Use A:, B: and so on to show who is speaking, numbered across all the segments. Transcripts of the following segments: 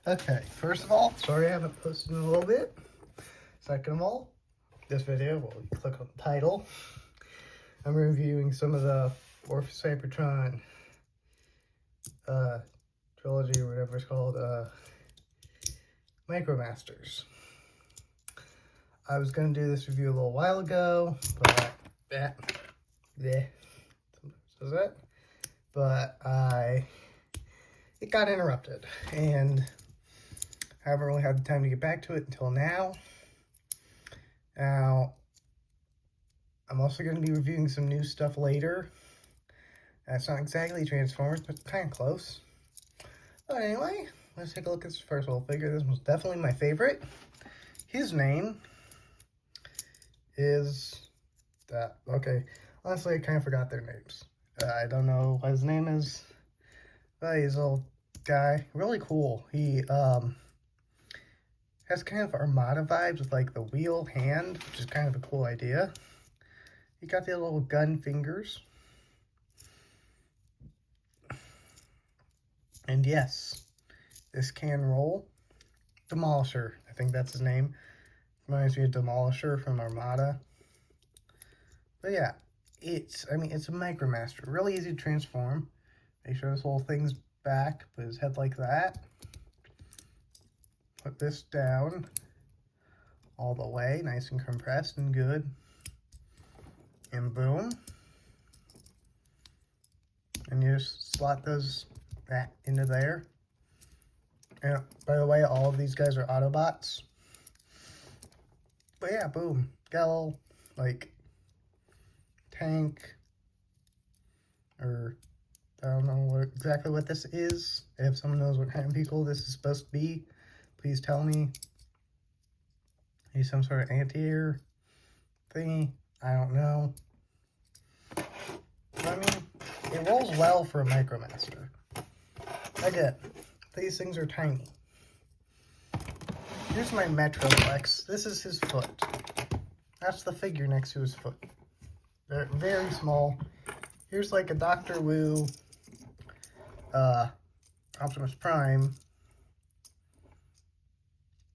A: Okay, first of all, sorry I haven't posted in a little bit. Second of all, this video, well, you click on the title. I'm reviewing some of the Orpheus Cybertron trilogy, or whatever it's called, Micromasters. I was going to do this review a little while ago, but it got interrupted, and I haven't really had the time to get back to it until now. Now, I'm also going to be reviewing some new stuff later. It's not exactly Transformers, but kind of close. But anyway, let's take a look at this first little figure. This one's definitely my favorite. His name is okay, honestly, I kind of forgot their names. I don't know what his name is, but he's a little guy. Really cool. He has kind of Armada vibes with like the wheel hand, which is kind of a cool idea. He got the little gun fingers. And yes, this can roll. Demolisher, I think that's his name. Reminds me of Demolisher from Armada. But yeah, it's a Micromaster. Really easy to transform. Make sure this whole thing's back. Put his head like that. Put this down all the way, nice and compressed and good. And boom. And you just slot that into there. And by the way, all of these guys are Autobots. But yeah, boom. Got a little, like, tank, or I don't know exactly what this is. If someone knows what kind of vehicle this is supposed to be, please tell me. Maybe some sort of anti-air thingy. I don't know. I mean, it rolls well for a Micromaster. Again, these things are tiny. Here's my Metroplex. This is his foot. That's the figure next to his foot. They're very small. Here's like a Dr. Wu Optimus Prime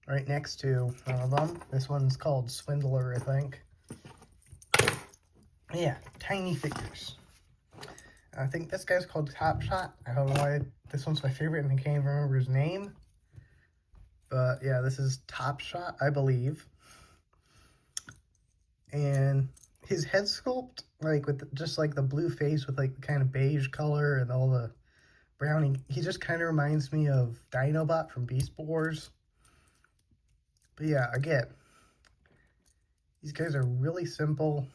A: right next to one of them. This one's called Swindler, I think. Yeah, tiny figures. I think this guy's called Top Shot. I don't know why this one's my favorite and I can't even remember his name. But yeah, this is Top Shot, I believe. And his head sculpt, like with just like the blue face with like the kind of beige color and all the browning, he just kind of reminds me of Dinobot from Beast Wars. But yeah, again, these guys are really simple.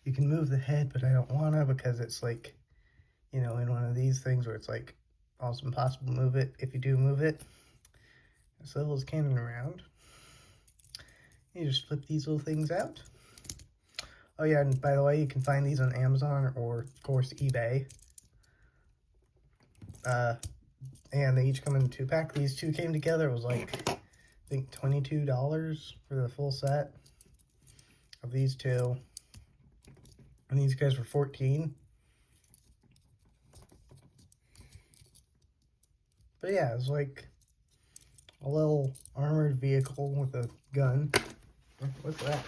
A: You can move the head, but I don't want to because it's like, you know, in one of these things where it's like almost impossible to move it. If you do move it, this little is cannon around. You just flip these little things out. Oh yeah, and by the way, you can find these on Amazon or, of course, eBay. And they each come in a 2-pack. These two came together. It was like, I think, $22 for the full set of these two. And these guys were $14. But yeah, it's like a little armored vehicle with a gun. What's that?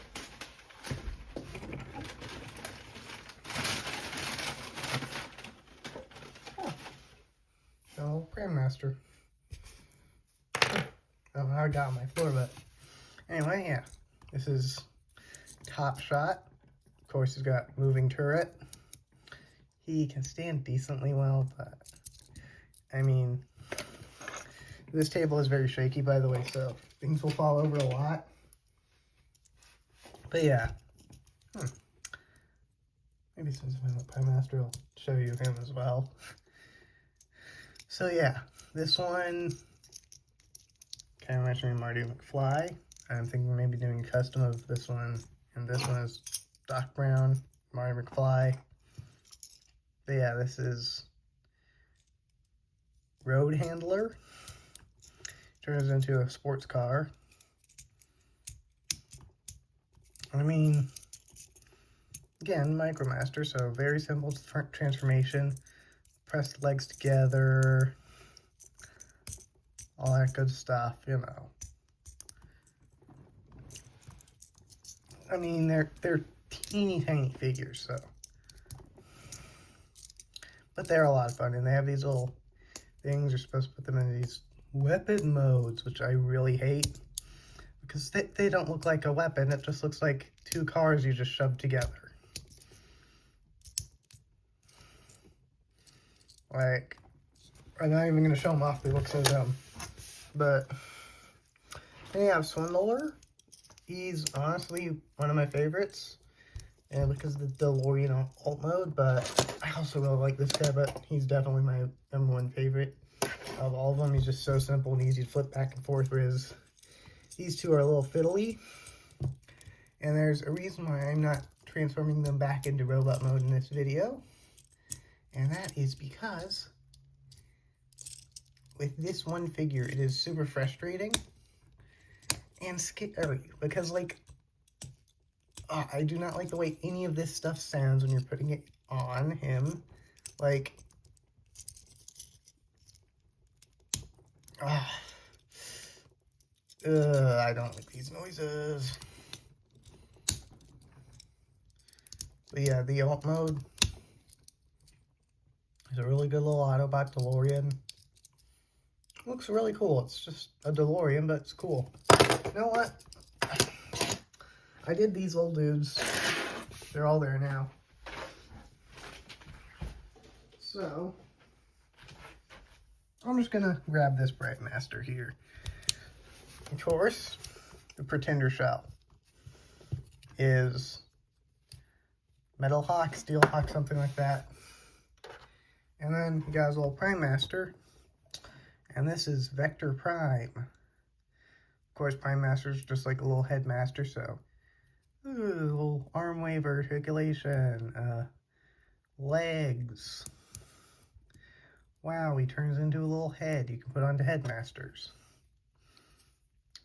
A: Oh, Grandmaster. I don't know how I got on my floor, but anyway, yeah. This is Top Shot. Of course, he's got moving turret. He can stand decently well, but I mean, this table is very shaky, by the way, so things will fall over a lot. But yeah. Maybe since I'm a Prime Master, I'll show you him as well. So yeah, this one kind of reminds me of Marty McFly. I'm thinking maybe doing a custom of this one, and this one is Doc Brown, Marty McFly. But yeah, this is Road Handler. Turns into a sports car. I mean, again, Micromaster, so very simple transformation. Press the legs together. all that good stuff, you know. I mean, they're teeny tiny figures, so. But they're a lot of fun, and they have these little things. You're supposed to put them in these weapon modes, which I really hate. Because they don't look like a weapon. It just looks like two cars you just shoved together. Like, I'm not even going to show them off. They look so dumb. But then you have Swaner. He's honestly one of my favorites. And because of the DeLorean alt mode. But I also really like this guy. But he's definitely my #1 favorite of all of them. He's just so simple and easy to flip back and forth. Whereas these two are a little fiddly. And there's a reason why I'm not transforming them back into robot mode in this video. And that is because with this one figure, it is super frustrating and scary. Because, like, I do not like the way any of this stuff sounds when you're putting it on him. Like, I don't like these noises. But yeah, the alt mode is a really good little Autobot DeLorean. Looks really cool. It's just a DeLorean, but it's cool. You know what? I did these little dudes. They're all there now. So, I'm just going to grab this Headmaster here. Of course, the Pretender shell is Metal Hawk, Steel Hawk, something like that. And then you got his little Master. And this is Vector Prime. Of course, Master is just like a little Headmaster, so. Ooh, little arm wave articulation. Legs. Wow, he turns into a little head you can put onto Headmasters.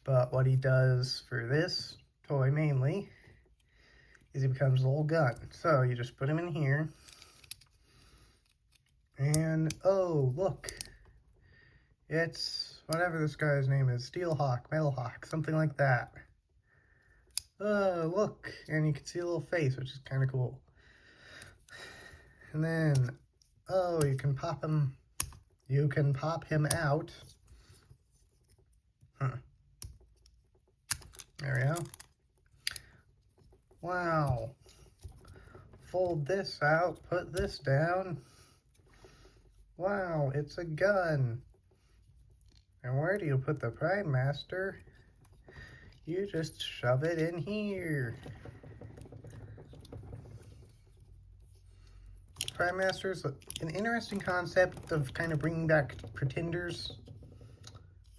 A: But what he does for this toy mainly is he becomes a little gun. So you just put him in here. And, oh, look. It's whatever this guy's name is. Steel Hawk, Metal Hawk, something like that. Oh, look. And you can see a little face, which is kind of cool. And then, oh, you can pop him. You can pop him out. There we go. Wow. Fold this out, put this down. Wow, it's a gun. And where do you put the Master? You just shove it in here. Master is an interesting concept of kind of bringing back Pretenders.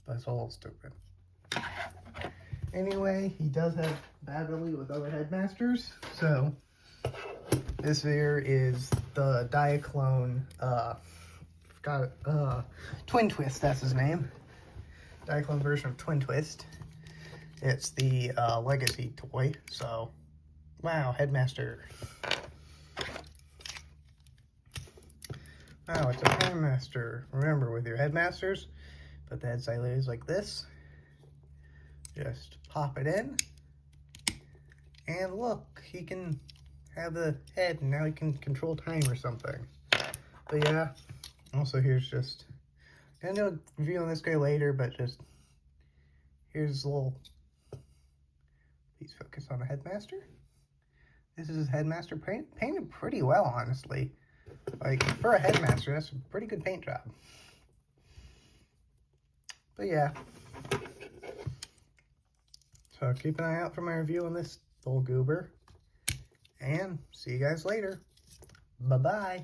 A: But it's all stupid. Anyway, he does have battle with other Headmasters. So, this here is the Diaclone, Twin Twist, that's his name. Diaclone version of Twin Twist. It's the legacy toy, so, wow, Headmaster. Wow, it's a Headmaster. Remember, with your Headmasters, put the head sideways like this. Just pop it in. And look, he can have the head, and now he can control time or something. But yeah, also here's just, I'm going to do a review on this guy later, but just, here's a little, please focus on the Headmaster. This is his Headmaster painted pretty well, honestly. Like, for a Headmaster, that's a pretty good paint job. But yeah. So keep an eye out for my review on this little goober. And see you guys later. Bye-bye.